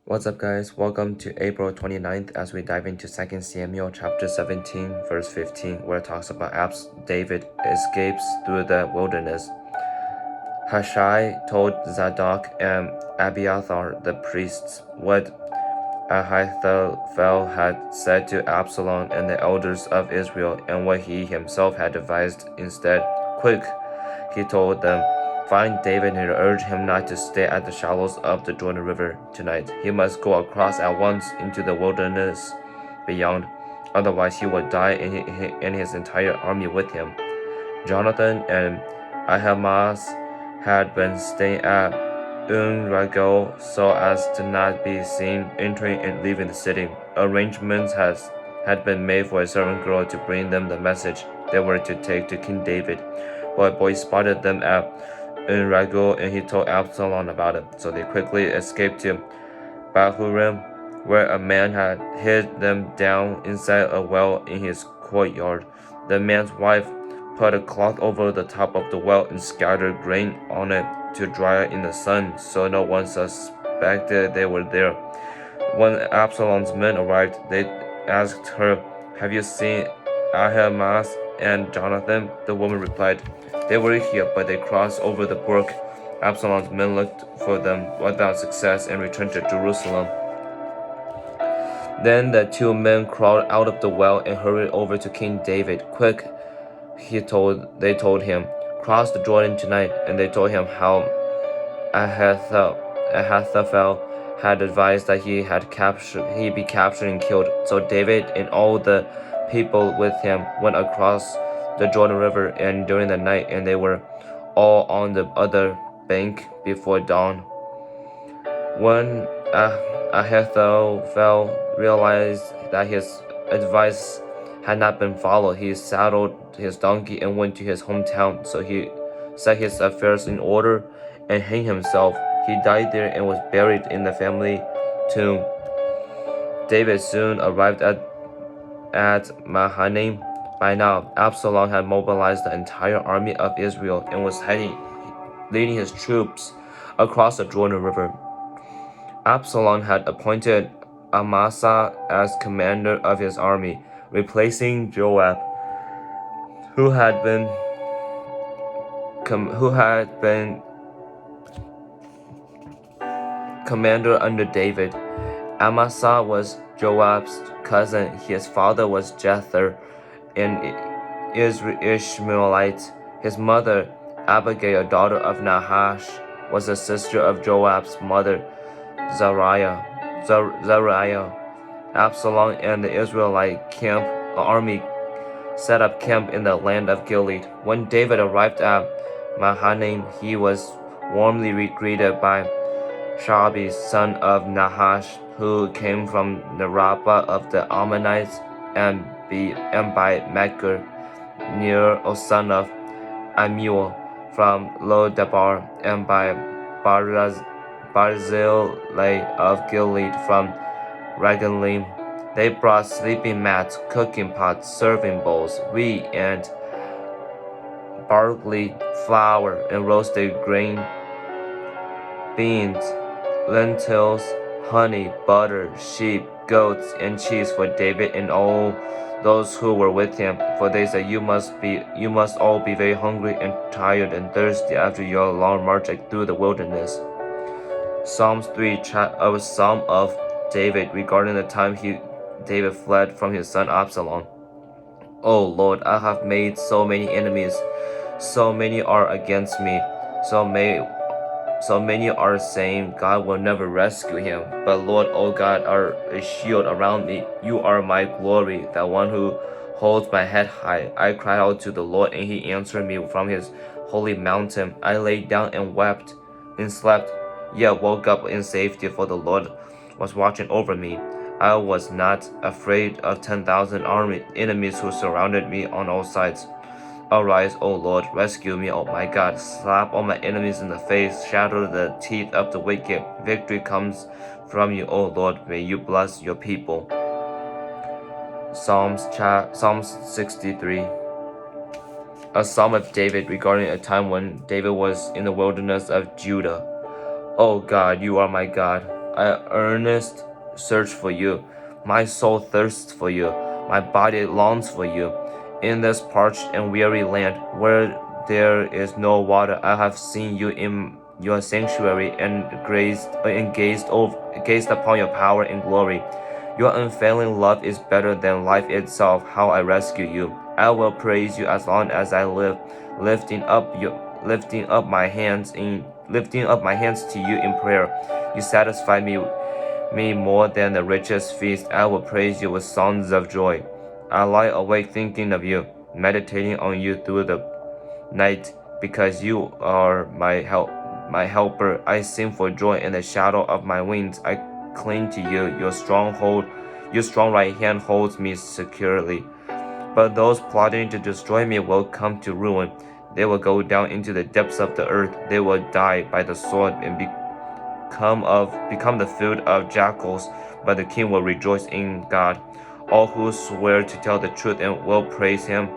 What's up, guys? Welcome to April 29th as we dive into 2 Samuel chapter 17, verse 15, where it talks about David escapes through the wilderness. Hushai told Zadok and Abiathar, the priests, what Ahithophel had said to Absalom and the elders of Israel, and what he himself had advised instead. Quick, he told them, find David and urge him not to stay at the shallows of the Jordan River tonight. He must go across at once into the wilderness beyond, otherwise he will die and his entire army with him. Jonathan and Ahimaaz had been staying at En-Rogel so as to not be seen entering and leaving the city. Arrangements had been made for a servant girl to bring them the message they were to take to King David. But a boy spotted them at En-Rogel, and he told Absalom about it. So they quickly escaped to Bahurim, where a man had hid them down inside a well in his courtyard. The man's wife put a cloth over the top of the well and scattered grain on it to dry in the sun, so no one suspected they were there. When Absalom's men arrived, they asked her, have you seen Ahimaaz and Jonathan? The woman replied, they were here, but they crossed over the brook. Absalom's men looked for them without success and returned to Jerusalem. Then the two men crawled out of the well and hurried over to King David. Quick, they told him, cross the Jordan tonight. And they told him how Ahithophel had advised that he'd be captured and killed. So David and all the people with him went across the Jordan River and during the night, and they were all on the other bank before dawn. When Ahithophel realized that his advice had not been followed, he saddled his donkey and went to his hometown. So he set his affairs in order and hanged himself. He died there and was buried in the family tomb. David soon arrived at Mahanaim. By now, Absalom had mobilized the entire army of Israel and was leading his troops across the Jordan River. Absalom had appointed Amasa as commander of his army, replacing Joab, who had been commander under David. Amasa was Joab's cousin. His father was Jether, an Ishmaelite. His mother, Abigail, daughter of Nahash, was the sister of Joab's mother, Zariah. Absalom and the Israelite army set up camp in the land of Gilead. When David arrived at Mahanaim, he was warmly greeted by Shabi, son of Nahash, who came from the Rabbah of the Ammonites, and by Machir, Ner, son of Ammiel, from Lo-Debar, and by Barzillai of Gilead from Ragalim. They brought sleeping mats, cooking pots, serving bowls, wheat and barley flour, and roasted grain, beans, lentils, honey, butter, sheep, goats, and cheese for David and all those who were with him. For they said, you must all be very hungry and tired and thirsty after your long march through the wilderness. Psalms 3, a psalm of David regarding the time David fled from his son Absalom. O Lord, I have made so many enemies, so many are against me, so many are saying, God will never rescue him. But Lord, O God, are a shield around me. You are my glory, the one who holds my head high. I cried out to the Lord, and he answered me from his holy mountain. I lay down and wept and slept, yet woke up in safety, for the Lord was watching over me. I was not afraid of 10,000 armed enemies who surrounded me on all sides. Arise, O Lord, rescue me, O my God. Slap all my enemies in the face, shatter the teeth of the wicked. Victory comes from you, O Lord. May you bless your people. Psalms 63. A psalm of David regarding a time when David was in the wilderness of Judah. O God, you are my God. I earnest search for you. My soul thirsts for you. My body longs for you. In this parched and weary land, where there is no water, I have seen you in your sanctuary and gazed upon your power and glory. Your unfailing love is better than life itself. How I rescue you! I will praise you as long as I live, lifting up my hands to you in prayer. You satisfy me more than the richest feast. I will praise you with songs of joy. I lie awake thinking of you, meditating on you through the night, because you are my helper. I sing for joy in the shadow of my wings. I cling to you. Your strong right hand holds me securely. But those plotting to destroy me will come to ruin. They will go down into the depths of the earth. They will die by the sword and become the food of jackals. But the king will rejoice in God. All who swear to tell the truth and will praise him,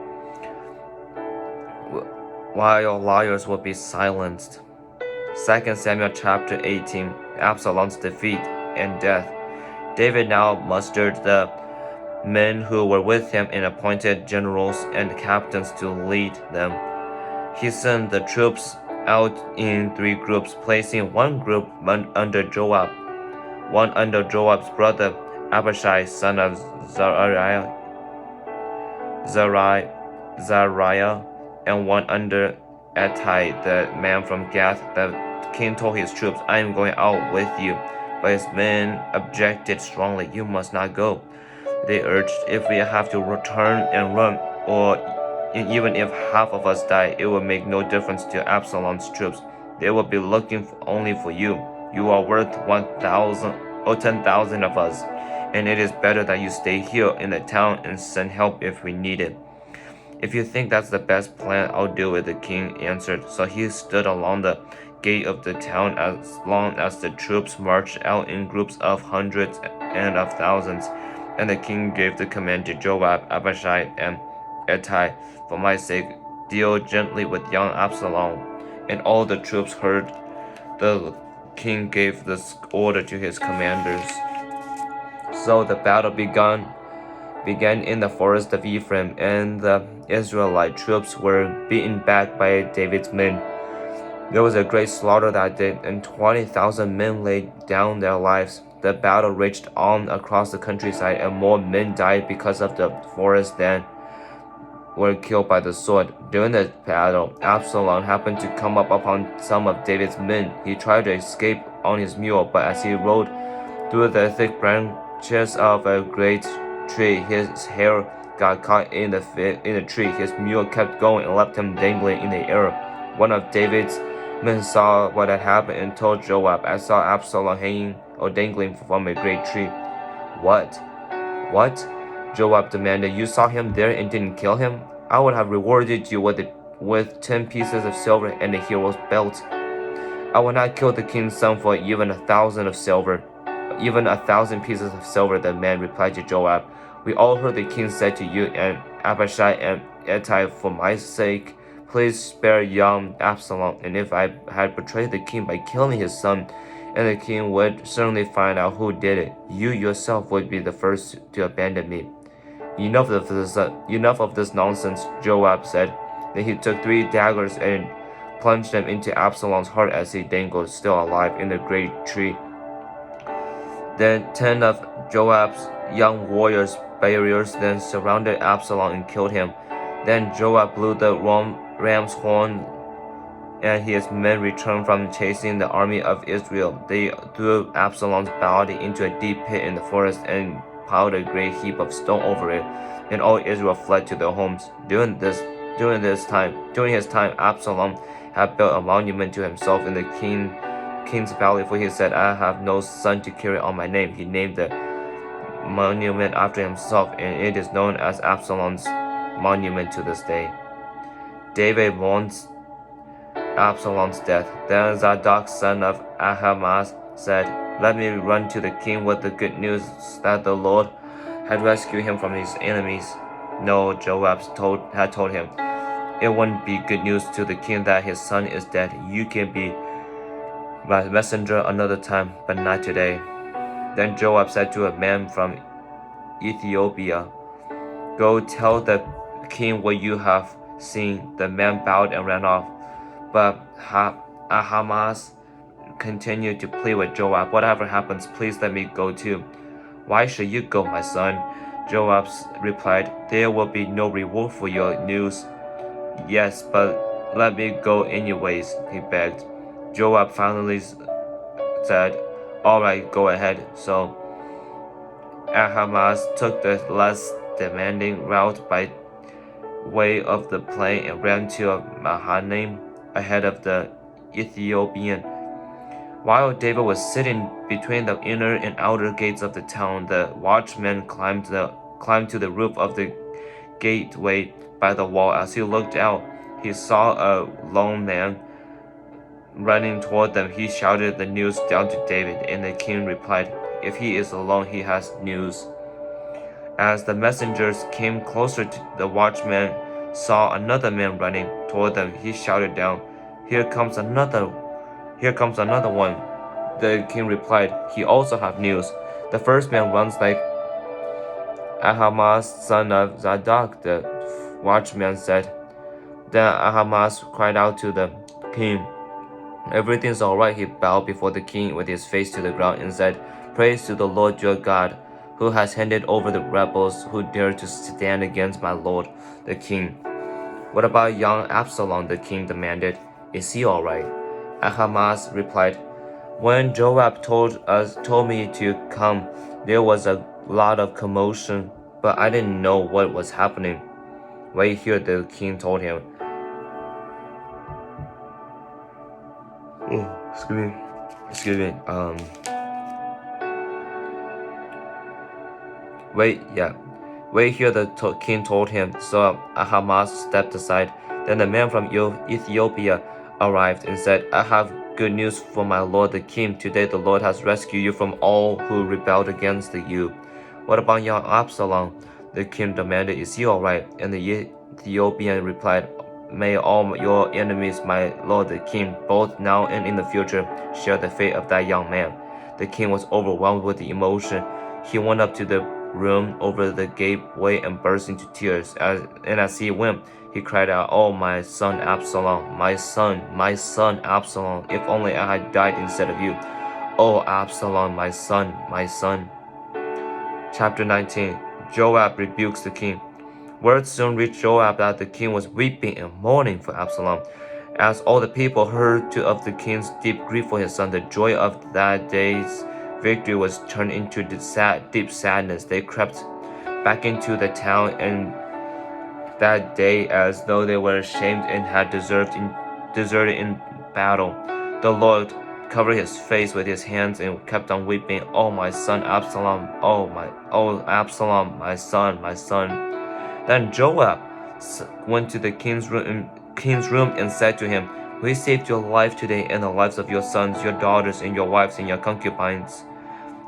while liars will be silenced. 2 Samuel chapter 18. Absalom's defeat and death. David now mustered the men who were with him and appointed generals and captains to lead them. He sent the troops out in 3 groups, placing one group under Joab, one under Joab's brother Abishai, son of Zariah, and one under Attai, the man from Gath. The king told his troops, I am going out with you. But his men objected strongly. You must not go. They urged, if we have to return and run, or even if half of us die, it will make no difference to Absalom's troops. They will be looking only for you. You are worth 1,000 or 10,000 of us, and it is better that you stay here in the town and send help if we need it. If you think that's the best plan, I'll do it, the king answered. So he stood along the gate of the town as long as the troops marched out in groups of hundreds and of thousands. And the king gave the command to Joab, Abishai, and Attai, for my sake, deal gently with young Absalom. And all the troops heard. The king gave this order to his commanders. So the battle began in the forest of Ephraim, and the Israelite troops were beaten back by David's men. There was a great slaughter that day, and 20,000 men laid down their lives. The battle raged on across the countryside, and more men died because of the forest than were killed by the sword. During the battle, Absalom happened to come up upon some of David's men. He tried to escape on his mule, but as he rode through the thick branches of a great tree, his hair got caught in the tree. His mule kept going and left him dangling in the air. One of David's men saw what had happened and told Joab, I saw Absalom hanging or dangling from a great tree. What? Joab demanded. You saw him there and didn't kill him? I would have rewarded you with 10 pieces of silver and a hero's belt. I would not kill the king's son for even 1,000 of silver. Even 1,000 pieces of silver, the man replied to Joab. We all heard the king say to you and Abishai and Attai, for my sake, please spare young Absalom. And if I had betrayed the king by killing his son, and the king would certainly find out who did it, you yourself would be the first to abandon me. Enough of this nonsense, Joab said. Then he took 3 daggers and plunged them into Absalom's heart as he dangled still alive in the great tree. Then 10 of Joab's young warriors then surrounded Absalom and killed him. Then Joab blew the ram's horn, and his men returned from chasing the army of Israel. They threw Absalom's body into a deep pit in the forest and piled a great heap of stone over it, and all Israel fled to their homes. During his time, Absalom had built a monument to himself in the king's valley, for he said, I have no son to carry on my name. He named the monument after himself, and it is known as Absalom's monument to this day. David mourns Absalom's death. Then Zadok, son of Ahimaaz, said, Let me run to the king with the good news that the Lord had rescued him from his enemies. No, Joab had told him, it wouldn't be good news to the king that his son is dead. You can be my messenger another time, but not today. Then Joab said to a man from Ethiopia, Go tell the king what you have seen. The man bowed and ran off. But Ahimaaz continued to plead with Joab, Whatever happens, please let me go too. Why should you go, my son? Joab replied, There will be no reward for your news. Yes, but let me go anyways, he begged. Joab finally said, All right, go ahead. So Ahimaaz took the less demanding route by way of the plain and ran to Mahanaim ahead of the Ethiopian. While David was sitting between the inner and outer gates of the town, the watchman climbed to the roof of the gateway by the wall. As he looked out, he saw a lone man running toward them. He shouted the news down to David, and the king replied, If he is alone, he has news. As the messengers came closer, the watchman saw another man running toward them. He shouted down, Here comes another one. The king replied, He also has news. The first man runs like Ahimaaz, son of Zadok, the watchman said. Then Ahimaaz cried out to the king, Everything's all right. He bowed before the king with his face to the ground and said, Praise to the Lord your God, who has handed over the rebels who dare to stand against my lord, the king. What about young Absalom? The king demanded. Is he all right? Ahimaaz replied, When Joab told me to come, there was a lot of commotion, but I didn't know what was happening. Wait here, the king told him. Excuse me. Wait here, the king told him. So Ahimaaz stepped aside. Then the man from Ethiopia arrived and said, I have good news for my lord the king. Today the Lord has rescued you from all who rebelled against you. What about young Absalom? The king demanded, Is he all right? And the Ethiopian replied, May all your enemies, my lord the king, both now and in the future, share the fate of that young man. The king was overwhelmed with the emotion. He went up to the room over the gateway and burst into tears. As he went, he cried out, Oh, my son Absalom, my son Absalom, if only I had died instead of you. Oh, Absalom, my son, my son. Chapter 19. Joab rebukes the king. Word soon reached Joab that the king was weeping and mourning for Absalom. As all the people heard of the king's deep grief for his son, the joy of that day's victory was turned into deep sadness. They crept back into the town and that day as though they were ashamed and had deserted in battle. The Lord covered his face with his hands and kept on weeping. Oh, my son Absalom! Oh, Absalom, my son, my son! Then Joab went to the king's room and said to him, We saved your life today and the lives of your sons, your daughters, and your wives and your concubines.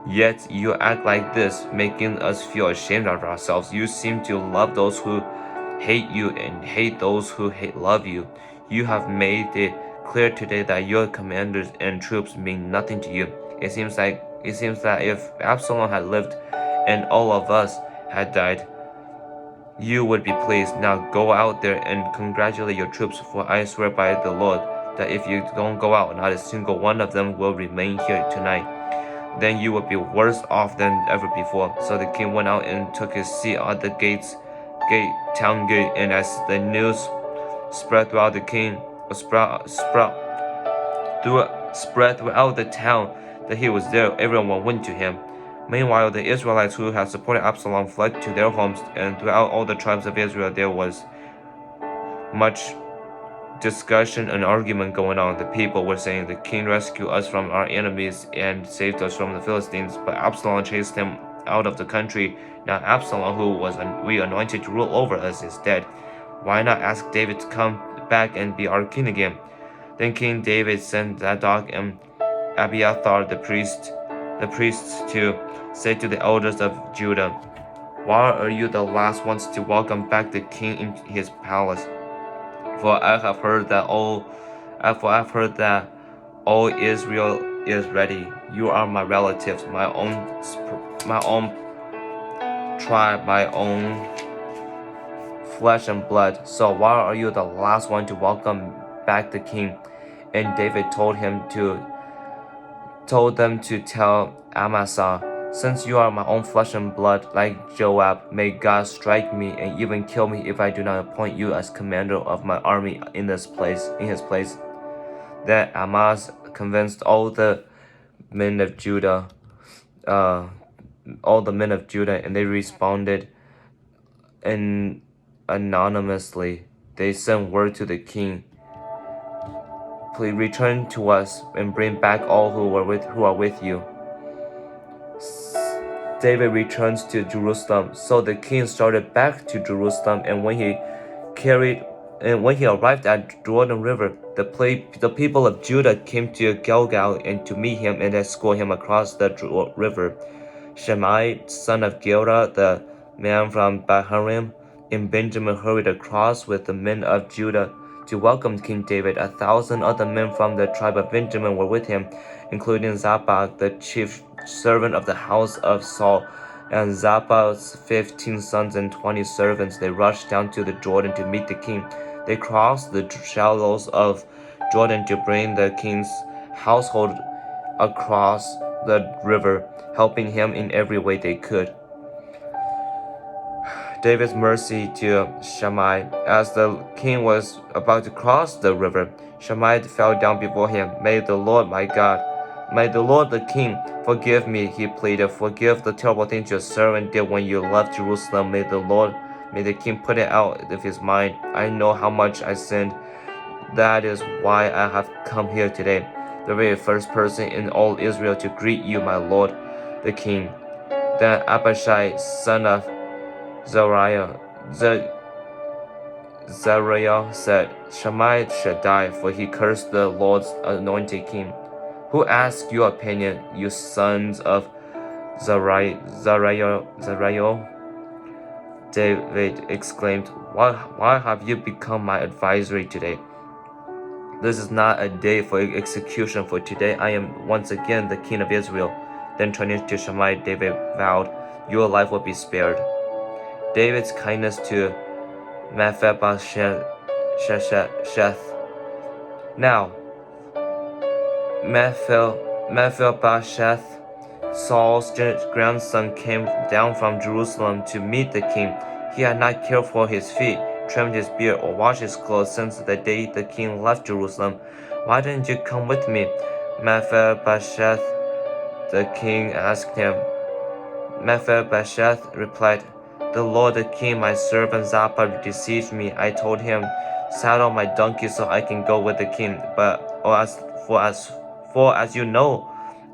Yet you act like this, making us feel ashamed of ourselves. You seem to love those who hate you and hate those who love you. You have made it clear today that your commanders and troops mean nothing to you. It seems that if Absalom had lived and all of us had died, you would be pleased. Now go out there and congratulate your troops, for I swear by the Lord that if you don't go out, not a single one of them will remain here tonight. Then you will be worse off than ever before. So the king went out and took his seat at the town gate, and as the news spread throughout the town that he was there, everyone went to him. Meanwhile, the Israelites who had supported Absalom fled to their homes, and throughout all the tribes of Israel there was much discussion and argument going on. The people were saying, The king rescued us from our enemies and saved us from the Philistines, but Absalom chased him out of the country. Now Absalom, who was anointed to rule over us, is dead. Why not ask David to come back and be our king again? Then King David sent Zadok and Abiathar the priests to say to the elders of Judah, Why are you the last ones to welcome back the king in his palace? For I've heard that All Israel is ready. You are my relatives, my own tribe, my own flesh and blood. So why are you the last one to welcome back the king?" And David told them to tell Amasa, "Since you are my own flesh and blood, like Joab, may God strike me and even kill me if I do not appoint you as commander of my army in his place." Then Amasa convinced all the men of Judah, and they responded anonymously. They sent word to the king, "Please return to us and bring back all who are with you." David returns to Jerusalem. So the king started back to Jerusalem, and when he arrived at Jordan River, the people of Judah came to Gilgal and to meet him and escort him across the river. Shimei, son of Gera, the man from Bahurim in Benjamin, hurried across with the men of Judah to welcome King David. 1,000 other men from the tribe of Benjamin were with him, including Zabad, the chief servant of the house of Saul, and Zabad's 15 sons and 20 servants. They rushed down to the Jordan to meet the king. They crossed the shallows of Jordan to bring the king's household across the river, helping him in every way they could. David's mercy to Shimei. As the king was about to cross the river, Shimei fell down before him. "May the Lord my God, may the Lord the king forgive me," he pleaded. "Forgive the terrible things your servant did when you left Jerusalem. May the king put it out of his mind. I know how much I sinned. That is why I have come here today, the very first person in all Israel to greet you, my lord, the king." Then Abishai, son of Zariah said, "Shimei should die, for he cursed the Lord's anointed king. Who asked your opinion, you sons of Zariah?" David exclaimed, Why have you become my adversary today? This is not a day for execution, for today I am once again the king of Israel." Then turning to Shimei, David vowed, "Your life will be spared." David's kindness to Mephibosheth. Now, Mephibosheth, Saul's grandson, came down from Jerusalem to meet the king. He had not cared for his feet, trimmed his beard, or washed his clothes since the day the king left Jerusalem. "Why didn't you come with me, Mephibosheth?" the king asked him. Mephibosheth replied, "The Lord the king, my servant Zabad, deceived me. I told him, 'Saddle my donkey so I can go with the king.' But as you know,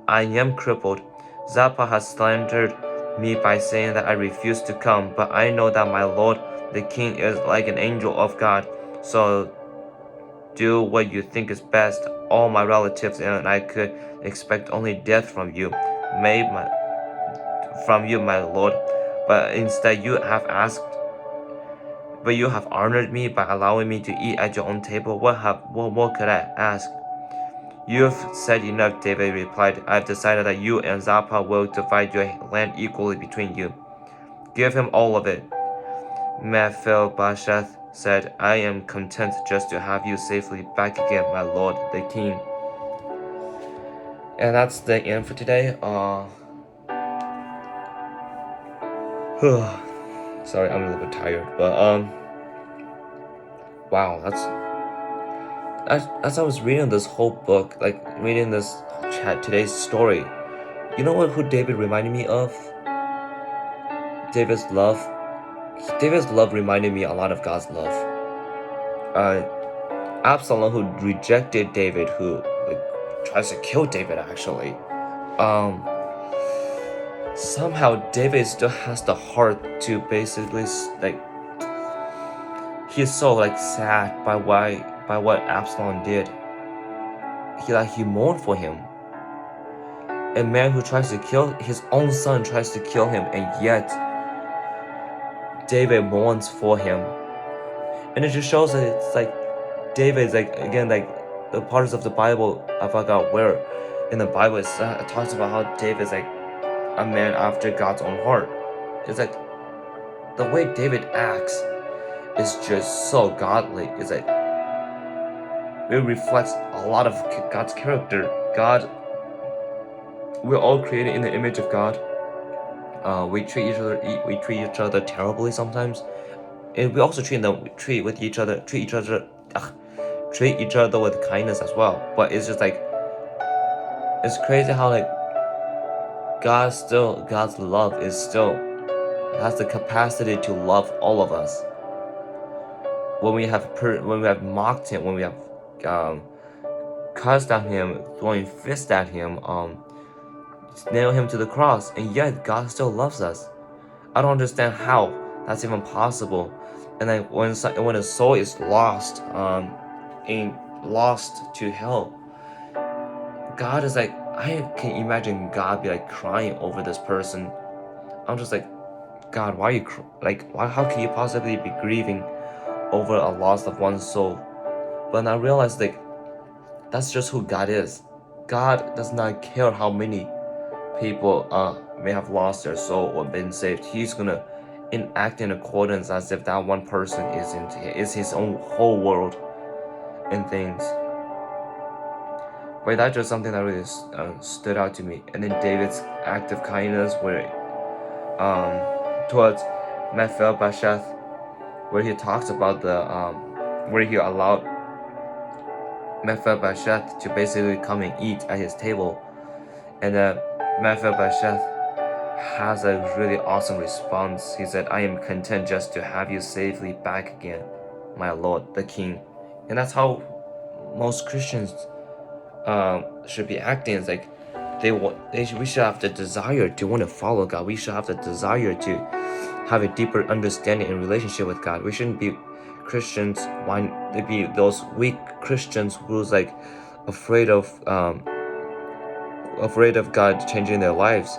I am crippled. Zabad has slandered me by saying that I refused to come. But I know that my Lord the king is like an angel of God. So do what you think is best. All my relatives and I could expect only death from you, my Lord. But instead you have honored me by allowing me to eat at your own table. What more could I ask?" "You've said enough," David replied. "I've decided that you and Zabad will divide your land equally between you. Give him all of it." Mephibosheth said, "I am content just to have you safely back again, my lord, the king." And that's the end for today. Sorry, I'm a little bit tired, but wow, as I was reading this whole book, like reading this today's story, you know who David reminded me of? David's love reminded me a lot of God's love. Absalom, who rejected David, who tries to kill David actually, somehow David still has the heart to basically he's so sad by what Absalom did. He mourned for him. A man who tries to kill his own son tries to kill him, and yet David mourns for him. And it just shows that it's David's the parts of the Bible, I forgot where in the Bible it talks about how David is like a man after God's own heart. It's like the way David acts is just so godly. It's like it reflects a lot of God's character. We're all created in the image of God. We treat each other terribly sometimes, and we also treat each other with kindness as well. But it's just like it's crazy how like God's love is still has the capacity to love all of us. When we have mocked him, when we have cursed at him, throwing fists at him, nail him to the cross, and yet God still loves us. I don't understand how that's even possible. And then when a soul is lost, lost to hell, God is like, I can imagine God be like crying over this person. I'm just like, God, why are you how can you possibly be grieving over a loss of one soul? But I realized like that's just who God is. God does not care how many people may have lost their soul or been saved. He's gonna act in accordance as if that one person is his own whole world and things. But that's just something that really stood out to me. And then David's act of kindness where towards Mephibosheth, where he talks about where he allowed Mephibosheth to basically come and eat at his table, and Mephibosheth has a really awesome response. He said, I am content just to have you safely back again, my Lord, the King. And that's how most Christians should be acting. It's like we should have the desire to want to follow God. We should have the desire to have a deeper understanding and relationship with God. We shouldn't be Christians want to be those weak Christians who's like afraid of God changing their lives,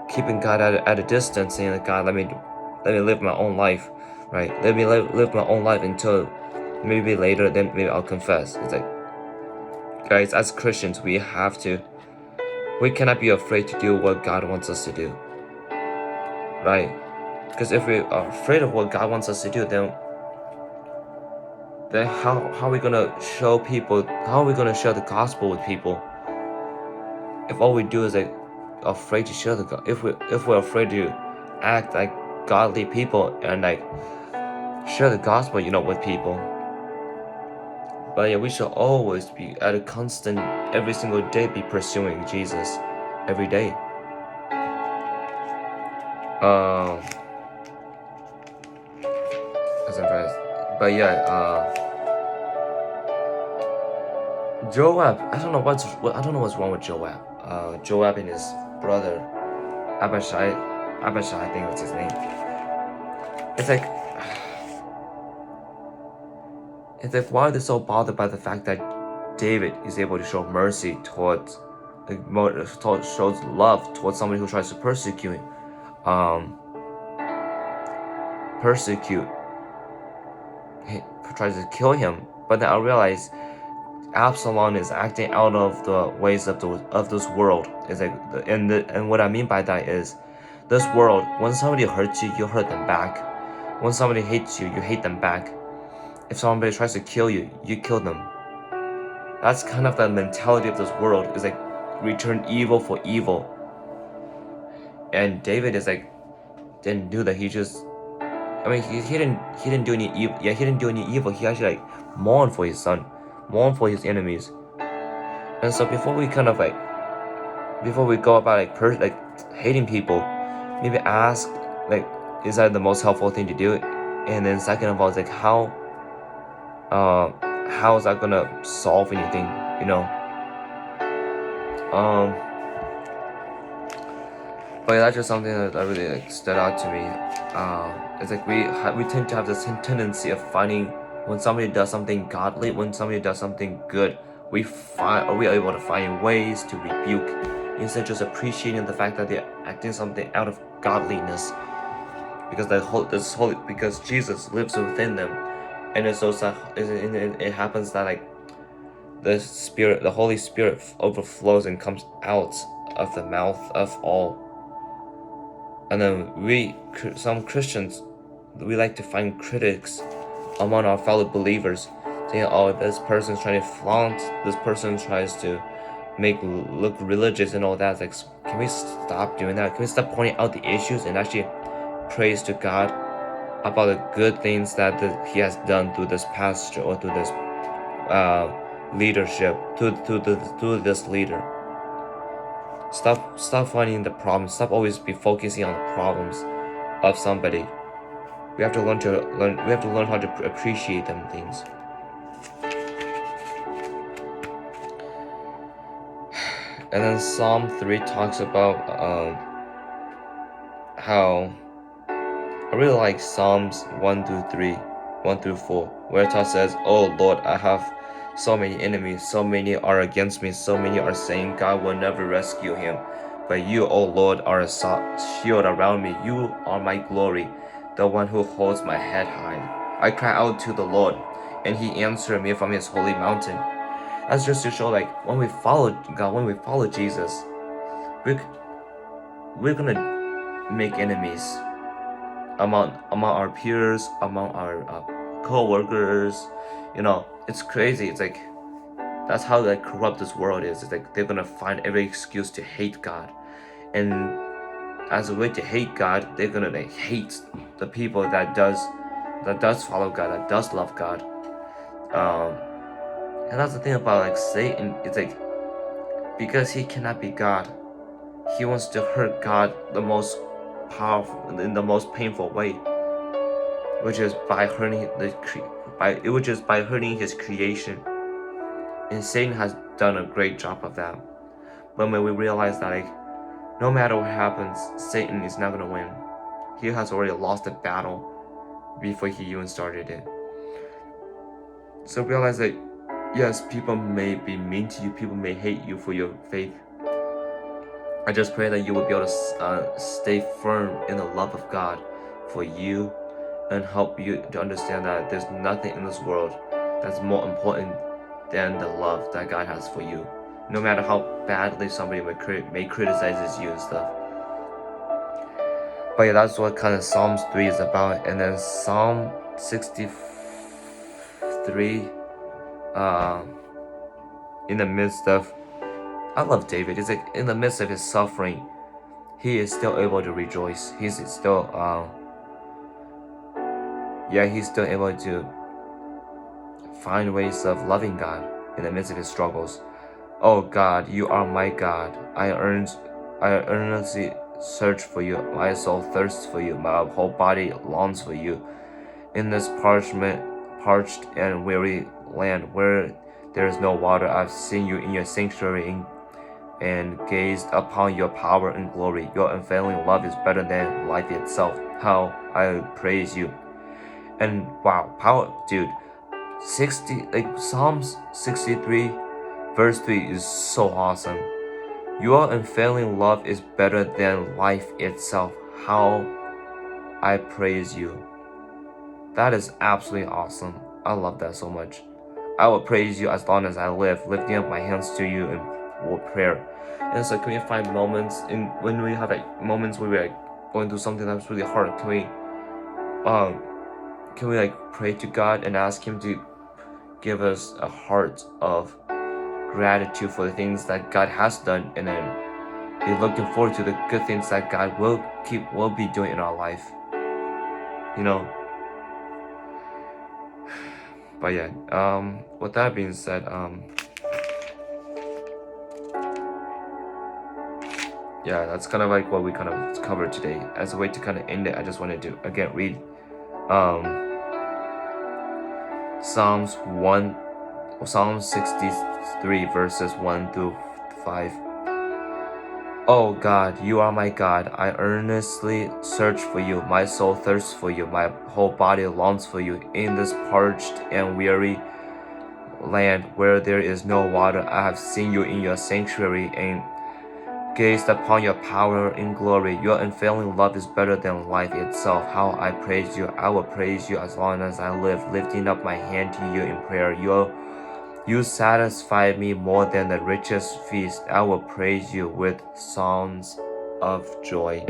keeping God at a distance, saying like, God, let me live my own life, right? Let me live my own life until maybe later, then maybe I'll confess. It's like, guys, as Christians, we cannot be afraid to do what God wants us to do, right? Because if we are afraid of what God wants us to do, then how are we gonna show people? How are we gonna share the gospel with people? If all we do is like afraid to share the gospel, if we're afraid to act like godly people and like share the gospel, with people. But yeah, we should always be at a constant, every single day, be pursuing Jesus every day. That's impressive. But yeah, Joab. I don't know what's wrong with Joab. Joab and his brother Abishai, I think that's his name. It's like why are they so bothered by the fact that David is able to show mercy shows love towards somebody who tries to persecute tries to kill him. But then I realize Absalom is acting out of the ways of this world. It's like, and what I mean by that is, this world, when somebody hurts you, you hurt them back. When somebody hates you, you hate them back. If somebody tries to kill you, you kill them. That's kind of the mentality of this world. Is like return evil for evil. And David is like didn't do that. He just, he didn't do any evil. Yeah, he didn't do any evil. He actually like mourned for his son, mourned for his enemies. And so before we go about hating people, maybe ask like, is that the most helpful thing to do? And then second of all, it's like how is that gonna solve anything? But that's just something that really stood out to me. It's like we tend to have this tendency of finding when somebody does something godly, when somebody does something good, we are able to find ways to rebuke instead of just appreciating the fact that they're acting something out of godliness, because because Jesus lives within them, and it happens that like the Holy Spirit overflows and comes out of the mouth of all. And then some Christians, we like to find critics among our fellow believers, saying, "Oh, this person's trying to flaunt. This person tries to look religious and all that." It's like, can we stop doing that? Can we stop pointing out the issues and actually praise to God about the good things that He has done through this pastor or through this leadership, to this leader? Stop finding the problems. Stop always be focusing on the problems of somebody. We have to learn how to appreciate them things. And then Psalm 3 talks about how I really like Psalms 1 through 4, where it says, "Oh Lord, I have so many enemies, so many are against me, so many are saying God will never rescue him. But you, O Lord, are a shield around me. You are my glory, the one who holds my head high. I cry out to the Lord, and He answered me from His holy mountain." That's just to show, like, when we follow God, when we follow Jesus, we're gonna make enemies among our peers, among our co-workers. It's crazy. It's like, that's how corrupt this world is. It's like they're gonna find every excuse to hate God, and as a way to hate God, they're gonna hate the people that does follow God, that does love God. And that's the thing about Satan. It's like, because he cannot be God, he wants to hurt God the most powerful, in the most painful way, which is by hurting his creation. And Satan has done a great job of that. But when we realize that no matter what happens, Satan is not gonna win. He has already lost the battle before he even started it. So realize that yes, people may be mean to you, people may hate you for your faith. I just pray that you will be able to stay firm in the love of God for you, and help you to understand that there's nothing in this world that's more important than the love that God has for you, no matter how badly somebody may criticize you and stuff. But yeah, that's what kind of Psalms 3 is about. And then Psalm 63, in the midst of, I love David. It's like, in the midst of his suffering, he is still able to rejoice. He's still able to find ways of loving God in the midst of his struggles. "Oh God, you are my God. I earnestly search for you. My soul thirsts for you. My whole body longs for you. In this parched and weary land where there is no water, I've seen you in your sanctuary and gazed upon your power and glory. Your unfailing love is better than life itself. How I praise you." And wow, power, dude. Psalms 63 verse 3 is so awesome. "Your unfailing love is better than life itself. How I praise you." That is absolutely awesome. I love that so much. "I will praise you as long as I live, lifting up my hands to you in prayer." And so, can we find moments when we have moments where we're going through something that's really hard? Can we pray to God and ask Him to give us a heart of gratitude for the things that God has done, and then be looking forward to the good things that God will be doing in our life. But yeah, with that being said, yeah, that's kind of what we kind of covered today. As a way to kind of end it, I just wanted to again read Psalm 63 verses 1 through 5. "Oh God, you are my God. I earnestly search for you. My soul thirsts for you. My whole body longs for you. In this parched and weary land where there is no water, I have seen you in your sanctuary and gazed upon your power and glory. Your unfailing love is better than life itself. How I praise you. I will praise you as long as I live, lifting up my hand to you in prayer. Your You satisfy me more than the richest feast. I will praise you with songs of joy.